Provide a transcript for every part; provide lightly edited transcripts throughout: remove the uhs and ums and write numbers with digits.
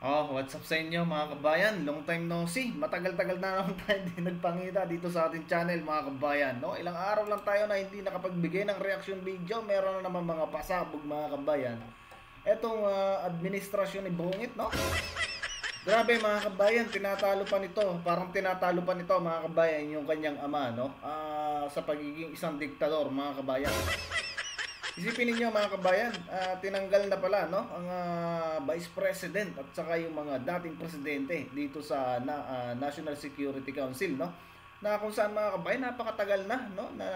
Oh, what's up sa inyo mga kabayan? Long time no see. Matagal-tagal na naman tayo hindi nagpangita dito sa ating channel mga kabayan, no? Ilang araw lang tayo na hindi nakapagbigay ng reaction video. Meron na naman mga pasabog mga kabayan. Etong administrasyon ni Bungit, no? Grabe mga kabayan, tinatalo pa nito. Parang tinatalo pa nito mga kabayan yung kanyang ama, no? Sa pagiging isang diktador mga kabayan. Isipin ninyo mga kabayan, tinanggal na pala no ang Vice President at saka yung mga dating presidente dito sa National Security Council, no. Na kung saan mga kabayan napakatagal na no na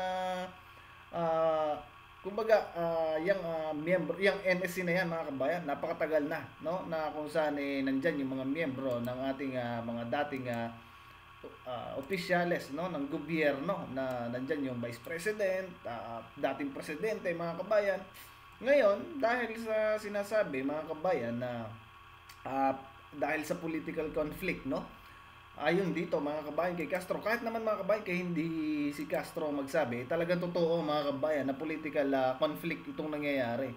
uh, kumbaga yung miyembro, yung NSC na yan mga kabayan, napakatagal na no na kung saan nandiyan yung mga miyembro ng ating mga dating opisyales no ng gobyerno na nandiyan yung Vice President, dating presidente mga kabayan. Ngayon, dahil sa sinasabi mga kabayan na uh, dahil sa political conflict no. Ayun dito mga kabayan kay Castro, kahit naman mga kabayan kay hindi si Castro magsabi, talagang totoo mga kabayan na political conflict itong nangyayari.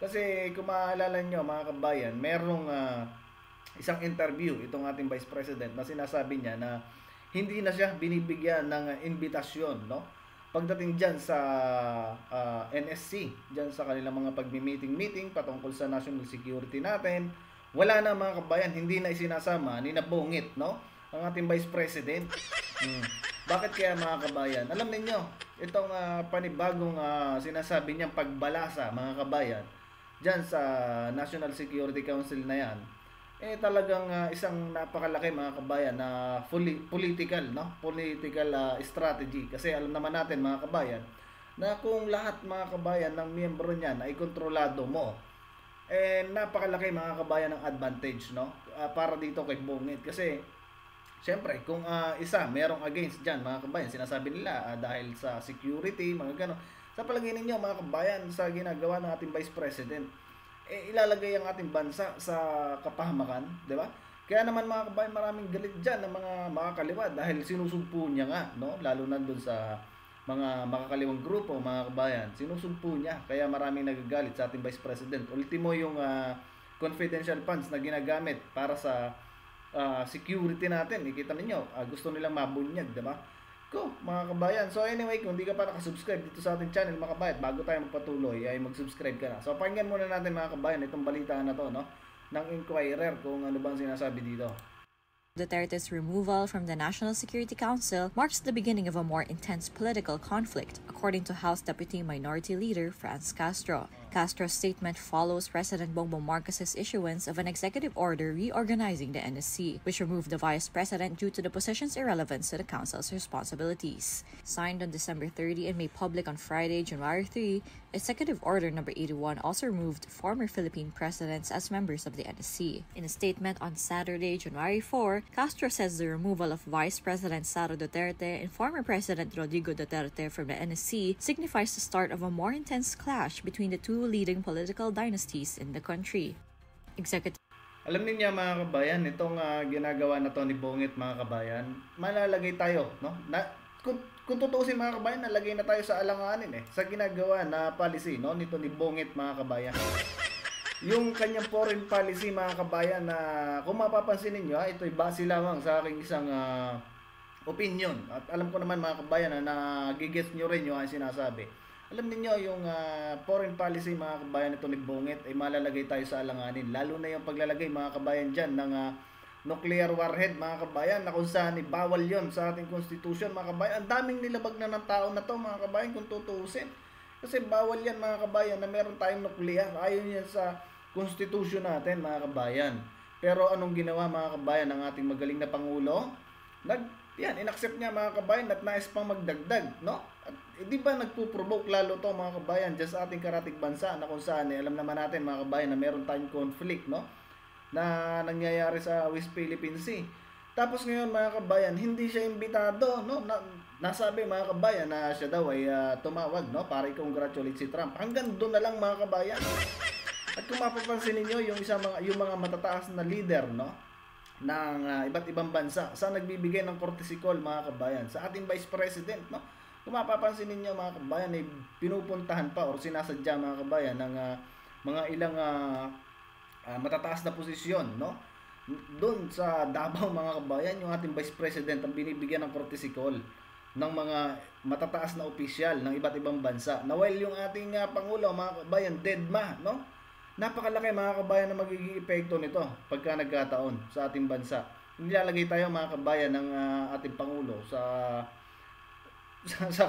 Kasi kung maalala nyo mga kabayan, merong isang interview itong ating Vice President na sinasabi niya na hindi na siya binibigyan ng imbitasyon no pagdating diyan sa NSC, diyan sa kanilang mga pagmi-meeting patungkol sa national security natin. Wala na mga kabayan, hindi na isinasama ni Nabungit no ang ating Vice President. Bakit kaya mga kabayan? Alam niyo itong panibagong sinasabi niyang pagbalasa mga kabayan diyan sa National Security Council na yan, talagang isang napakalaki mga kabayan na fully political no political strategy, kasi alam naman natin mga kabayan na kung lahat mga kabayan ng miyembro niyan ay kontrolado mo, napakalaki mga kabayan ng advantage no para dito kay Bungit. Kasi syempre kung isa merong against diyan mga kabayan, sinasabi nila dahil sa security mga gano, sa palagay ninyo mga kabayan sa ginagawa ng ating Vice President, ilalagay ang ating bansa sa kapahamakan, di ba? Kaya naman mga kabayan, maraming galit diyan ng mga makakaliwa dahil sinusumpo niya nga, no? Lalo na doon sa mga makakaliwang grupo, mga kabayan, sinusumpo niya. Kaya maraming nagagalit sa ating Vice President. Ultimo yung confidential funds na ginagamit para sa security natin. Ikita ninyo, gusto nilang mabunyag, di ba? Ko, mga kabayan. So anyway, kung di ka pa nakasubscribe dito sa ating channel mga kabayan, bago tayo magpatuloy ay mag-subscribe ka na. So pakinggan muna natin mga kabayan itong balita na to no ng Inquirer kung ano bang sinasabi dito. Duterte's removal from the National Security Council marks the beginning of a more intense political conflict, according to House Deputy Minority Leader Franz Castro. Castro's statement follows President Bongbong Marcos's issuance of an executive order reorganizing the NSC, which removed the vice president due to the position's irrelevance to the council's responsibilities. Signed on December 30 and made public on Friday, January 3, Executive Order Number 81 also removed former Philippine presidents as members of the NSC. In a statement on Saturday, January 4, Castro says the removal of Vice President Sara Duterte and former President Rodrigo Duterte from the NSC signifies the start of a more intense clash between the two leading political dynasties in the country. Executive Alam niyo mga kabayan, itong ginagawa na to ni Bungit mga kabayan, malalagay tayo, no? Kung tutuusin mga kabayan, nalagay na tayo sa alanganin sa ginagawa na policy no nito ni Bungit mga kabayan. Yung kanyang foreign policy mga kabayan na kung mapapansin niyo, ito ay base lamang sa aking isang opinion. At alam ko naman mga kabayan na nagigets nyo rin yung sinasabi. Alam niyo yung foreign policy mga kabayan ito ni Bungit ay malalagay tayo sa alanganin. Lalo na yung paglalagay mga kabayan dyan ng nuclear warhead mga kabayan, na kung saan bawal yon sa ating constitution mga kabayan. Ang daming nilabag na ng tao na to mga kabayan kung tutuusin. Kasi bawal yan mga kabayan na meron tayong nuclear. Ayon yan sa constitution natin mga kabayan. Pero anong ginawa mga kabayan ng ating magaling na Pangulo? Inaccept niya mga kabayan at nais pang magdagdag, no? At di ba nagpo-provoke lalo to mga kabayan dyan sa ating karatig bansa na kung saan alam naman natin mga kabayan na meron tayong conflict, no? Na nangyayari sa West Philippine Sea. Tapos ngayon mga kabayan, hindi siya imbitado, no? Nasabi mga kabayan na siya daw ay tumawag, no? Para i-congratulate si Trump. Hanggang doon na lang mga kabayan. At kung mapapansin niyo yung mga matataas na leader no ng iba't ibang bansa sa nagbibigay ng courtesy call mga kabayan sa ating Vice President no. Kung mapapansin niyo mga kabayan ay pinupuntahan pa or sinasadya mga kabayan ng mga ilang matataas na posisyon no doon sa Davao mga kabayan, yung ating Vice President ang binibigyan ng courtesy call ng mga matataas na opisyal ng iba't ibang bansa. Na while yung ating Pangulo mga kabayan, deadma, no? Napakalaki mga kabayan na magiging epekto nito pagka nagkataon sa ating bansa. Nilalagay tayo mga kabayan ng ating Pangulo sa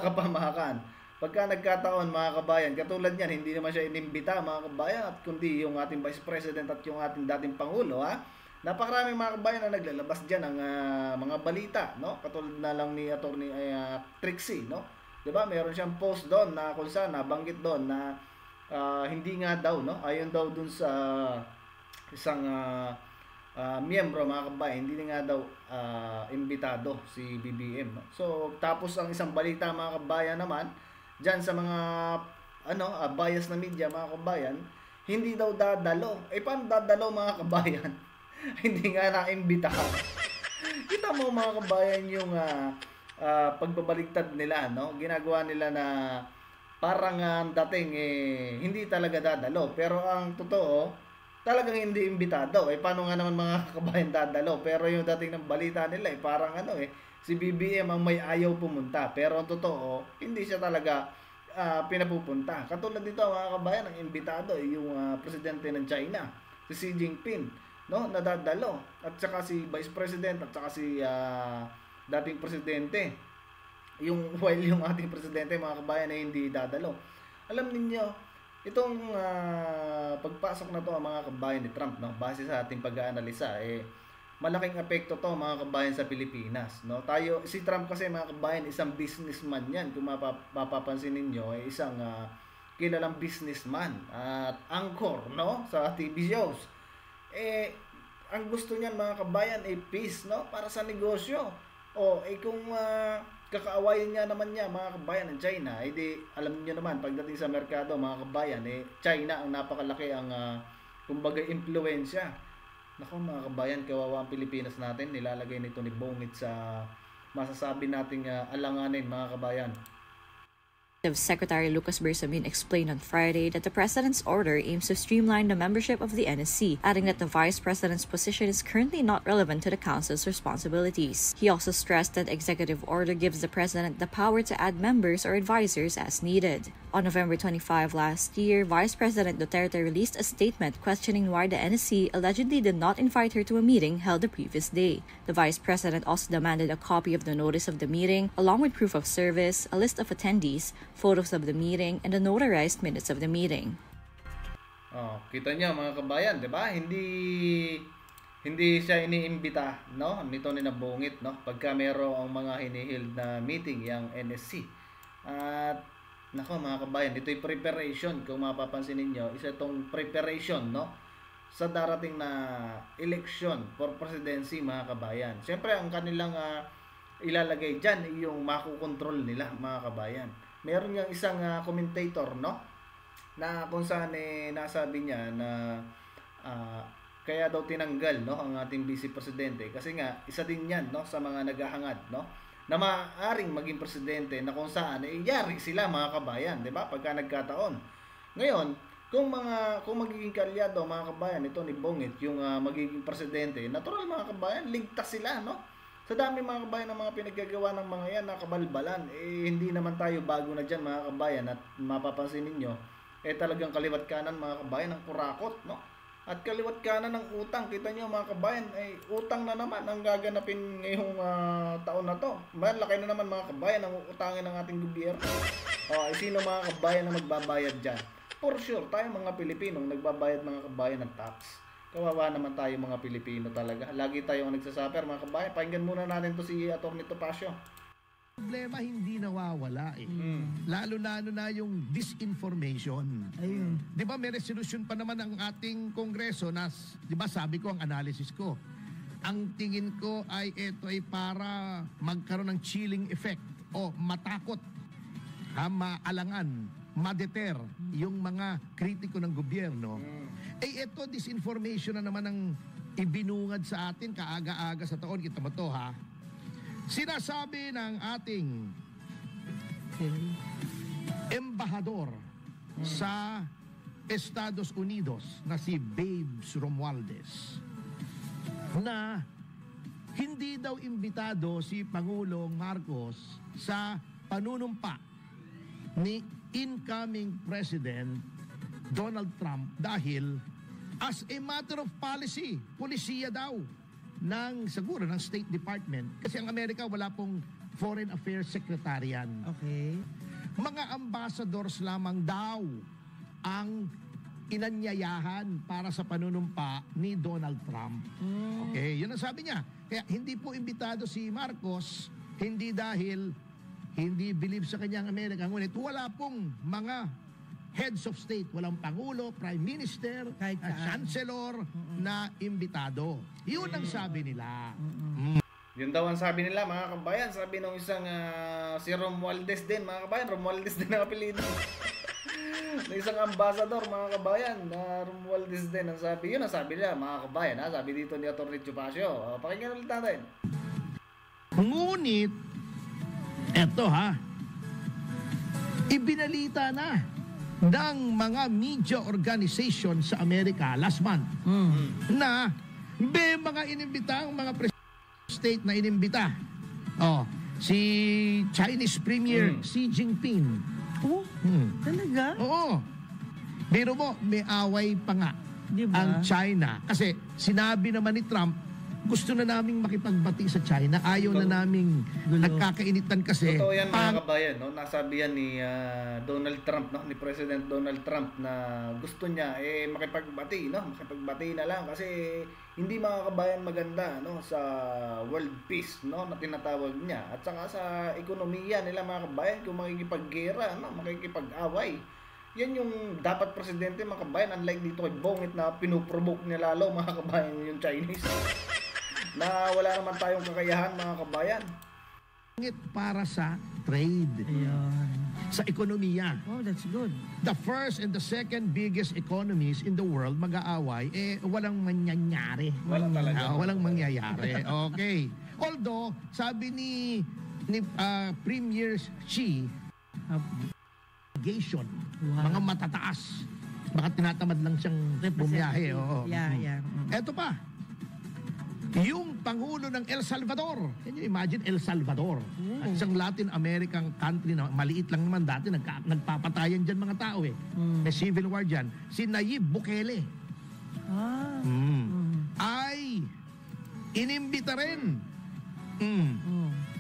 kapamahakan. Pagka nagkataon mga kabayan, katulad niyan, hindi naman siya inimbita mga kabayan, at kundi yung ating Vice President at yung ating dating Pangulo, ha? Napakarami mga kabayan na naglalabas diyan ng mga balita, no? Katulad na lang ni Attorney Trixie, no? 'Di ba? Meron siyang post doon na kung saan nabanggit doon na hindi nga daw, no? Ayon daw dun sa isang miyembro mga kabayan, hindi nga daw imbitado si BBM, no? So, tapos ang isang balita mga kabayan naman diyan sa mga bias na media mga kabayan, hindi daw dadalo. Paano dadalo mga kabayan? Hindi nga naimbitahan. Kita mo mga kabayan yung pagbabaligtad nila, no? Ginagawa nila na parang dating hindi talaga dadalo, pero ang totoo talagang hindi imbitado. Paano nga naman mga kabayan dadalo? Pero yung dating ng balita nila parang si BBM ang may ayaw pumunta, pero ang totoo hindi siya talaga pinapupunta. Katulad dito mga kabayan, ang imbitado yung presidente ng China, si Xi Jinping, no, nadadalo, at saka si Vice President at saka si dating presidente, while yung ating presidente mga kabayan ay hindi dadalo. Alam niyo itong pagpasok na to mga kabayan ni Trump, no, base sa ating pag-aanalisa, malaking epekto to mga kabayan sa Pilipinas, no? Si Trump kasi mga kabayan, isang businessman yan. Kung mapapansin ninyo, isang kilalang businessman at anchor, no, sa TV shows. Ang gusto niyan mga kabayan ay peace, no, para sa negosyo. Kung kakaawayan niya naman niya mga kabayan ng China, di alam niyo naman pagdating sa merkado mga kabayan, China ang napakalaki ang kumbaga impluwensya. Nako mga kabayan, kawawa ang Pilipinas natin, nilalagay nito ni Bongit sa masasabi nating alanganin mga kabayan. Secretary Lucas Bersamin explained on Friday that the president's order aims to streamline the membership of the NSC, adding that the vice president's position is currently not relevant to the council's responsibilities. He also stressed that the executive order gives the president the power to add members or advisors as needed. On November 25 last year, Vice President Duterte released a statement questioning why the NSC allegedly did not invite her to a meeting held the previous day. The vice president also demanded a copy of the notice of the meeting, along with proof of service, a list of attendees, photos of the meeting, and the notarized minutes of the meeting. Kita niyo mga kabayan, 'di ba? Hindi siya iniimbita, no? Nito ni Nabungit, no? Pagka merong mga hiniheld na meeting yang NSC. At nako mga kabayan, ito'y preparation. Kung mapapansin ninyo, isa itong preparation, no, sa darating na election for presidency mga kabayan. Siyempre ang kanilang ilalagay dyan yung makukontrol nila mga kabayan. Meron yung isang commentator, no, na kung saan nasabi niya na kaya daw tinanggal, no, ang ating vice presidente kasi nga isa din yan, no, sa mga naghahangad, no, na maaaring maging presidente, na kung saan yari sila mga kabayan, 'di ba? Pagka nagkataon. Ngayon, kung magiging kalyado mga kabayan ito ni Bongit yung magiging presidente, natural mga kabayan, ligtas sila, no? Sa dami mga kabayan ng mga pinaggagawa ng mga yan na kabalbalan, hindi naman tayo bago na diyan mga kabayan, at mapapansin niyo talagang kaliwat kanan mga kabayan ang kurakot, no? At kaliwat kanan ng utang. Kita nyo mga kabayan, utang na naman ang gaganapin ngayong taon na to. Malaki na naman mga kabayan ang utangin ng ating gobyerno. Sino mga kabayan na magbabayad dyan? For sure, tayo mga Pilipinong nagbabayad mga kabayan ng tax. Kawawa naman tayo mga Pilipino talaga. Lagi tayong nagsasuffer mga kabayan. Pakinggan muna natin to si Atty. Topacio. Problema hindi nawawala Lalo-lalo na yung disinformation. Ayun. Di ba may resolution pa naman ang ating Kongreso na, di ba sabi ko ang analysis ko, ang tingin ko ay ito ay para magkaroon ng chilling effect o matakot, maalangan, madeter yung mga kritiko ng gobyerno. Ito disinformation na naman ang ibinungad sa atin kaaga-aga sa taon. Kita mo to ha. Sinasabi ng ating embahador sa Estados Unidos na si Babes Romualdez na hindi daw imbitado si Pangulong Marcos sa panunumpa ni incoming President Donald Trump dahil as a matter of policy, polisiya daw siguro ng State Department. Kasi ang Amerika wala pong Foreign Affairs Secretarian. Okay. Mga ambassadors lamang daw ang inanyayahan para sa panunumpa ni Donald Trump. Okay, yun ang sabi niya. Kaya hindi po imbitado si Marcos, hindi dahil hindi believe sa kanyang Amerika. Ngunit wala pong mga heads of state, walang Pangulo, Prime Minister, Kahit saan. Chancellor na imbitado. Yun ang sabi nila. Yun daw ang sabi nila, mga kabayan. Sabi nung isang si Romualdez din, mga kabayan. Romualdez din ang apelido. ng isang ambassador, mga kabayan. Romualdez din ang sabi. Yun ang sabi nila, mga kabayan. Ha? Sabi dito ni Atty. Chupacio. Pakinggan ulit natin. Ngunit, eto ibinalita na ng mga media organization sa Amerika last month na may mga inimbitang mga state na inimbita. Si Chinese Premier Xi Jinping. Oh, talaga? Oo. Pero mo, may away pa nga Diba? ang China. Kasi sinabi naman ni Trump, gusto na naming makipagbati sa China. Ayaw na naming nagkakainitan kasi. Totoo yan, mga kabayan. No? Nasabi yan ni Donald Trump, no? Ni President Donald Trump na gusto niya makipagbati. No? Makipagbati na lang kasi hindi, mga kabayan, maganda, no? Sa world peace, no? Na tinatawag niya. At saka sa ekonomiya nila, mga kabayan, kung makikipaggera, no? Makikipag-away. Yan yung dapat presidente, mga kabayan. Unlike dito kay Bongit na pinuprovoke niya lalo, mga kabayan, yung Chinese. Na wala naman tayong kakayahan, mga kabayan. Para sa trade. Ayun. Sa ekonomiya. Oh, that's good. The first and the second biggest economies in the world mag-aaway, walang mangyayari. Wala talaga. Walang mangyayari. Okay. Although, sabi ni Premier Xi, mga matataas. Baka tinatamad lang siyang bumiyahe. Oo. Yeah. Eto pa. Yung Pangulo ng El Salvador. Can you imagine El Salvador? At isang Latin American country na maliit lang naman dati, nagpapatayan dyan mga tao May civil war dyan. Si Nayib Bukele. Ay inimbita rin.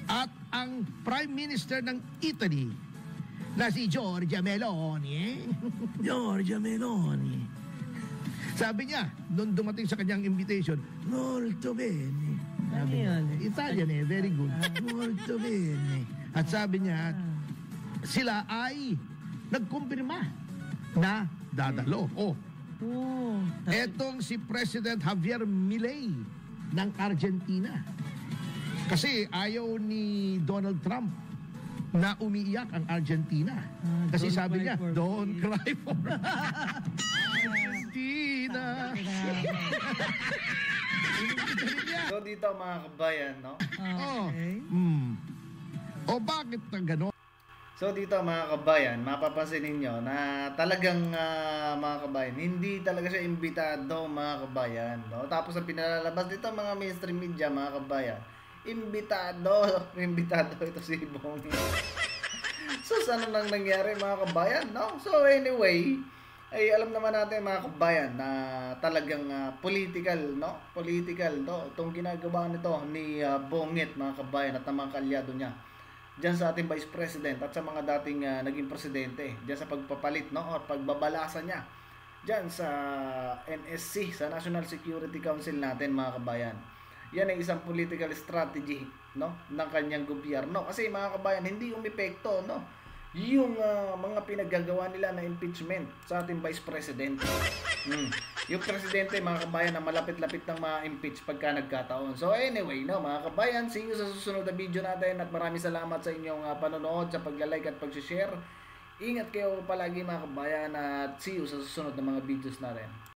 At ang Prime Minister ng Italy na si Giorgia Meloni. Giorgia Meloni. Sabi niya, nung dumating sa kanyang invitation, molto bene. Sabi niya, Italian very good. Molto bene. At sabi niya, sila ay nagkumpirma na dadalo. Etong si President Javier Milei ng Argentina. Kasi ayaw ni Donald Trump na umiiyak ang Argentina. Kasi sabi niya, don't cry for Argentina. So dito, mga kabayan, no? Okay. O bakit na gano'n? So dito, mga kabayan, mapapansin ninyo na talagang mga kabayan, hindi talaga siya imbitado, mga kabayan, no? Tapos ang pinalalabas dito, mga mainstream media, mga kabayan, imbitado ito si Bongi. So saan nang nangyari, mga kabayan, no? So anyway, ay alam naman natin, mga kabayan, na talagang political, no? Itong ginagawa nito ni Bongit, mga kabayan, at ng mga kalyado niya diyan sa ating Vice President at sa mga dating naging presidente, diyan sa pagpapalit, no? At pagbabalasa niya diyan sa NSC, sa National Security Council natin, mga kabayan. Yan ay isang political strategy, no, ng kanyang gobyerno. Kasi, mga kabayan, hindi umepekto, no, yung mga pinaggagawa nila na impeachment sa ating Vice President. Yung presidente, mga kabayan, na malapit-lapit ng ma-impeach pagka nagkataon. So anyway, no, mga kabayan, see you sa susunod na video natin at maraming salamat sa inyong panonood, sa pagla-like at pag-share. Ingat kayo palagi, mga kabayan, at see you sa susunod na mga videos natin.